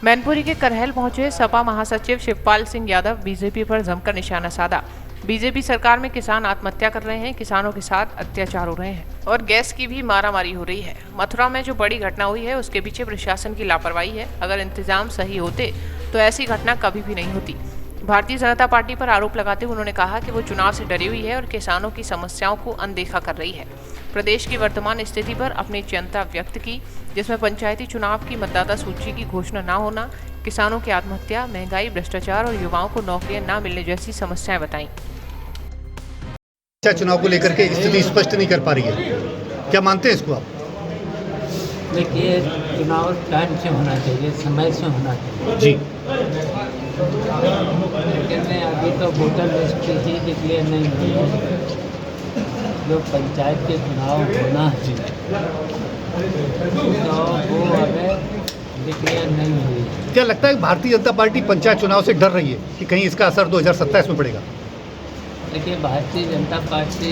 मैनपुरी के करहल पहुंचे सपा महासचिव शिवपाल सिंह यादव बीजेपी पर जमकर निशाना साधा। बीजेपी सरकार में किसान आत्महत्या कर रहे हैं, किसानों के साथ अत्याचार हो रहे हैं और गैस की भी मारामारी हो रही है। मथुरा में जो बड़ी घटना हुई है उसके पीछे प्रशासन की लापरवाही है। अगर इंतजाम सही होते तो ऐसी घटना कभी भी नहीं होती। भारतीय जनता पार्टी पर आरोप लगाते हुए उन्होंने कहा कि वो चुनाव से डरी हुई है और किसानों की समस्याओं को अनदेखा कर रही है। प्रदेश की वर्तमान स्थिति पर अपनी चिंता व्यक्त की, जिसमें पंचायती चुनाव की मतदाता सूची की घोषणा न होना, किसानों की आत्महत्या, महंगाई, भ्रष्टाचार और युवाओं को नौकरियां न मिलने जैसी समस्याएं बताईं। चुनाव को लेकर के स्थिति स्पष्ट नहीं कर पा रही है, क्या मानते हैं इसको आप? देखिए, चुनाव टाइम से होना चाहिए, समय से होना चाहिए जी। लेकिन अभी तो वोटर लिस्ट ही डिक्लेयर नहीं हुई है। जो पंचायत के चुनाव होना है तो वो अगर डिक्लेयर नहीं हुई। क्या लगता है भारतीय जनता पार्टी पंचायत चुनाव से डर रही है कि कहीं इसका असर 2027 में पड़ेगा? देखिए, भारतीय जनता पार्टी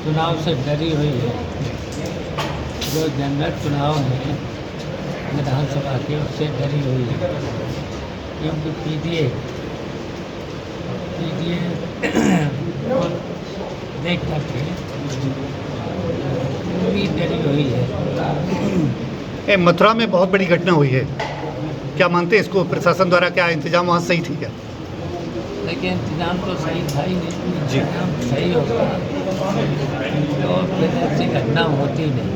चुनाव से डरी हुई है। जो जनरल चुनाव है विधानसभा के, उससे डरी हुई है, क्योंकि पीडीए देख करके पूरी डरी हुई है। मथुरा में बहुत बड़ी घटना हुई है, क्या मानते हैं इसको प्रशासन द्वारा क्या इंतजाम वहाँ सही थी क्या? लेकिन इंतजाम तो सही था ही नहीं। जी। इंतजाम सही होता तो फिर ऐसी घटना होती नहीं।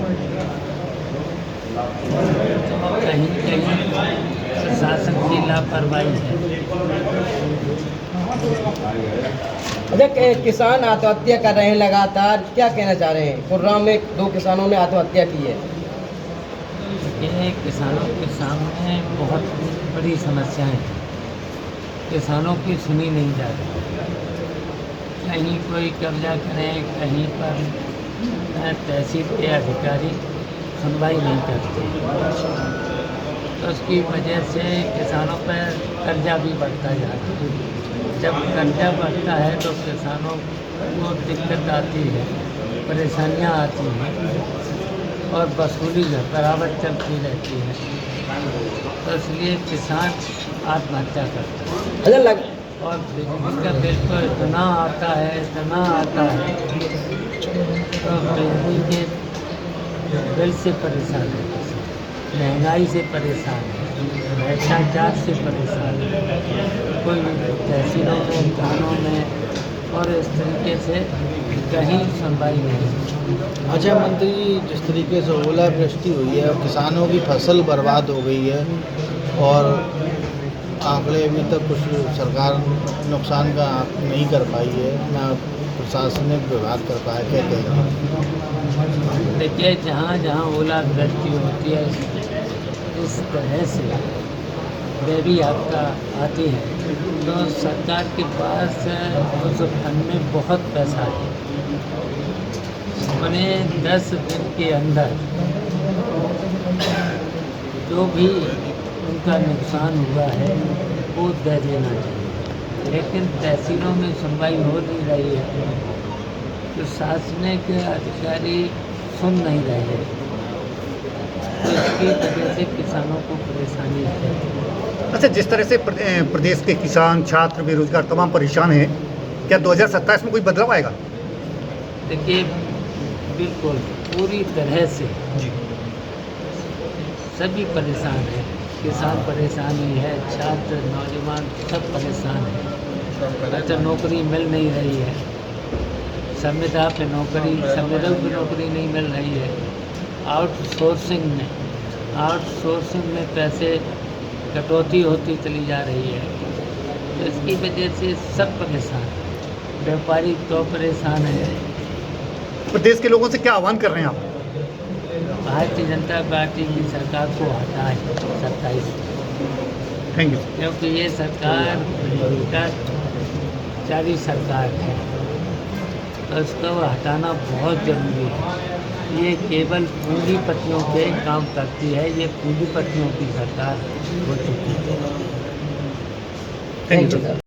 तो कहीं कहीं प्रशासन की लापरवाही है। अच्छा, किसान आत्महत्या कर रहे हैं लगातार, क्या कहना चाह रहे हैं? कुर्राम में 2 किसानों ने आत्महत्या की है। ये किसानों के सामने बहुत बड़ी समस्याएं हैं। किसानों की सुनी नहीं जा रही। कहीं कोई कब्जा करे, कहीं पर तहसील के अधिकारी सुनवाई नहीं करते, तो उसकी वजह से किसानों पर कर्जा भी बढ़ता जा रहा है। जब कर्जा बढ़ता है तो किसानों को दिक्कत आती है, परेशानियां आती हैं और वसूली बराबर चलती रहती है, तो इसलिए किसान आत्महत्या करता है। अच्छा, और बिजली का बिल तो इतना आता है, तो बिजली के बिल से परेशान है किसान, महंगाई से परेशान है, भ्रष्टाचार से परेशान है, कोई तहसीलों में, थानों में और इस तरीके से कहीं सुनवाई नहीं। अच्छा मंत्री जी, जिस तरीके से ओलावृष्टि हुई है और किसानों की फसल बर्बाद हो गई है और आंकड़े अभी तक कुछ सरकार नुकसान का नहीं कर पाई है, ना प्रशासनिक विभाग कर पाया, क्या कह रहे हैं? देखिए, जहाँ जहाँ ओलावृष्टि होती है इस तरह से देवी आपदा आती है, तो सरकार के पास उस फंड में बहुत पैसा है। उन्हें 10 दिन के अंदर जो भी उनका नुकसान हुआ है वो दे देना चाहिए, लेकिन तहसीलों में सुनवाई हो नहीं रही है, तो प्रशासनिक अधिकारी सुन नहीं रहे हैं, तो इसकी वजह से किसानों को परेशानी है। अच्छा, जिस तरह से प्रदेश के किसान, छात्र, बेरोजगार तमाम परेशान हैं, क्या 2027 में कोई बदलाव आएगा? देखिए, बिल्कुल पूरी तरह से जी। सभी परेशान हैं। किसान परेशान ही है, छात्र, नौजवान सब परेशान हैं। अच्छा, नौकरी मिल नहीं रही है, संविदा पे नौकरी, संविदा पे नौकरी नहीं मिल रही है। आउटसोर्सिंग में पैसे कटौती होती चली जा रही है, तो इसकी वजह से सब परेशान हैं। व्यापारी तो परेशान है। प्रदेश के लोगों से क्या आह्वान कर रहे हैं आप? भारतीय जनता पार्टी की सरकार को हटाए 27, थैंक यू। क्योंकि ये सरकार भ्रष्टाचारी सरकार है, तो इसको हटाना बहुत ज़रूरी है। ये केवल पूंजीपतियों के काम करती है, ये पूंजीपतियों की सरकार हो चुकी है। Thank you.